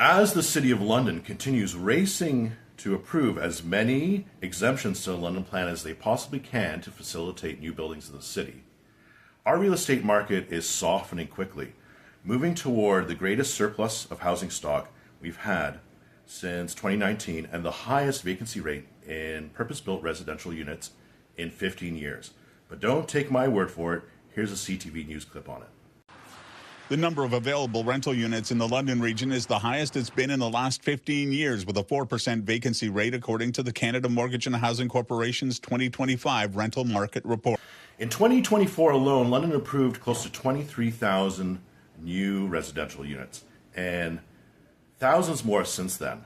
As the City of London continues racing to approve as many exemptions to the London Plan as they possibly can to facilitate new buildings in the city, our real estate market is softening quickly, moving toward the greatest surplus of housing stock we've had since 2019 and the highest vacancy rate in purpose-built residential units in 15 years. But don't take my word for it. Here's a CTV News clip on it. The number of available rental units in the London region is the highest it's been in the last 15 years, with a 4% vacancy rate, according to the Canada Mortgage and Housing Corporation's 2025 rental market report. In 2024 alone, London approved close to 23,000 new residential units, and thousands more since then.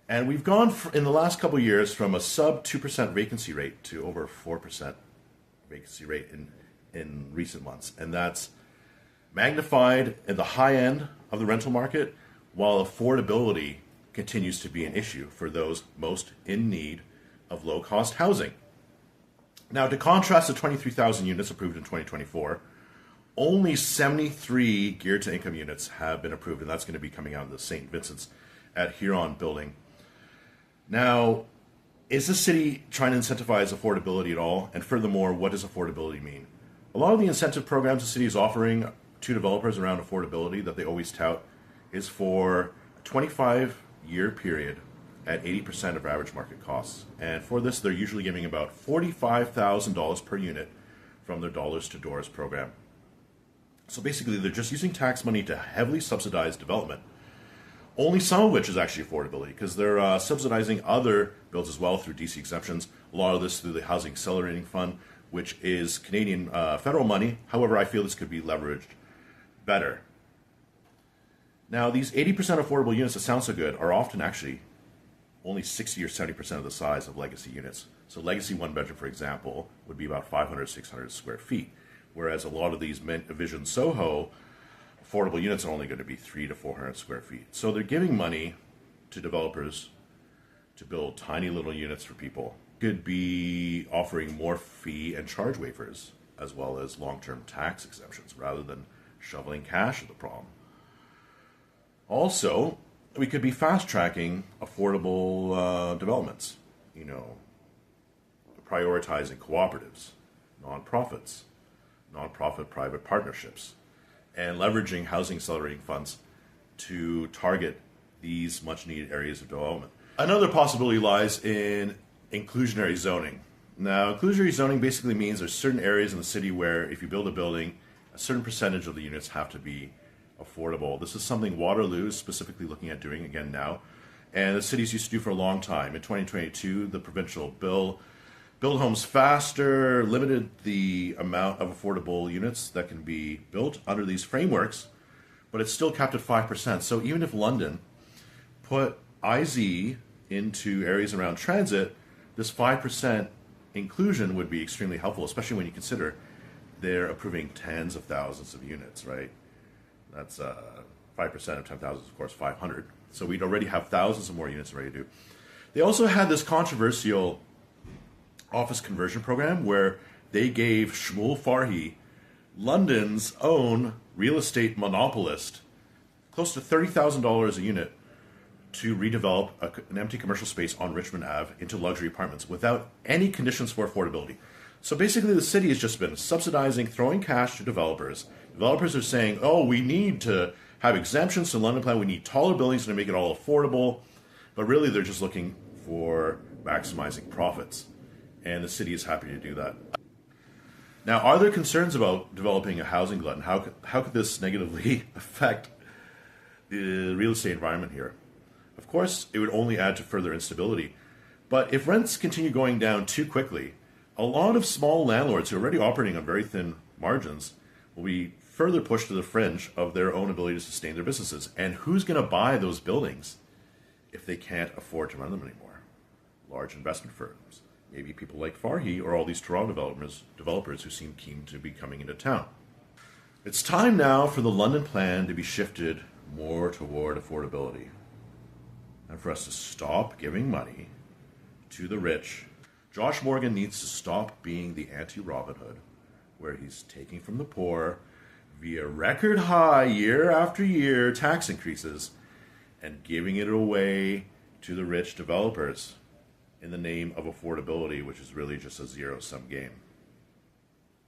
And we've gone in the last couple of years from a sub 2% vacancy rate to over 4% vacancy rate in recent months. And that's magnified at the high end of the rental market, while affordability continues to be an issue for those most in need of low-cost housing. Now, to contrast the 23,000 units approved in 2024, only 73 geared-to-income units have been approved, and that's going to be coming out of the St. Vincent's at Huron building. Now, is the city trying to incentivize affordability at all? And furthermore, what does affordability mean? A lot of the incentive programs the city is offering to developers around affordability that they always tout is for a 25-year period at 80% of average market costs. And for this, they're usually giving about $45,000 per unit from their Dollars to Doors program. So basically, they're just using tax money to heavily subsidize development, only some of which is actually affordability, because they're subsidizing other builds as well through DC exemptions, a lot of this through the Housing Accelerating Fund, which is Canadian federal money. However, I feel this could be leveraged better. Now, these 80% affordable units that sound so good are often actually only 60 or 70% of the size of legacy units. So legacy one bedroom, for example, would be about 500, 600 square feet, whereas a lot of these Vision Soho affordable units are only going to be 300 to 400 square feet. So they're giving money to developers to build tiny little units for people. Could be offering more fee and charge waivers, as well as long-term tax exemptions, rather than shoveling cash at the problem. Also, we could be fast-tracking affordable developments, prioritizing cooperatives, nonprofits, nonprofit private partnerships, and leveraging housing accelerating funds to target these much-needed areas of development. Another possibility lies in inclusionary zoning. Now, inclusionary zoning basically means there's certain areas in the city where if you build a building, a certain percentage of the units have to be affordable. This is something Waterloo is specifically looking at doing again now, and the cities used to do for a long time. In 2022, the provincial bill, Build Homes Faster, limited the amount of affordable units that can be built under these frameworks, but it's still capped at 5%. So even if London put IZ into areas around transit, this 5% inclusion would be extremely helpful, especially when you consider they're approving tens of thousands of units, right? That's 5% of 10,000 is, of course, 500. So we'd already have thousands of more units ready to do. They also had this controversial office conversion program where they gave Shmuel Farhi, London's own real estate monopolist, close to $30,000 a unit to redevelop an empty commercial space on Richmond Ave into luxury apartments without any conditions for affordability. So basically the city has just been subsidizing, throwing cash to developers. Developers are saying, oh, we need to have exemptions to the London Plan, we need taller buildings to make it all affordable, but really they're just looking for maximizing profits. And the city is happy to do that. Now, are there concerns about developing a housing glut, and how could this negatively affect the real estate environment here? Of course, it would only add to further instability. But if rents continue going down too quickly, a lot of small landlords who are already operating on very thin margins will be further pushed to the fringe of their own ability to sustain their businesses. And who's going to buy those buildings if they can't afford to run them anymore? Large investment firms. Maybe people like Farhi or all these Toronto developers who seem keen to be coming into town. It's time now for the London Plan to be shifted more toward affordability, and for us to stop giving money to the rich. Josh Morgan needs to stop being the anti-Robin Hood, where he's taking from the poor via record high year after year tax increases and giving it away to the rich developers in the name of affordability, which is really just a zero-sum game.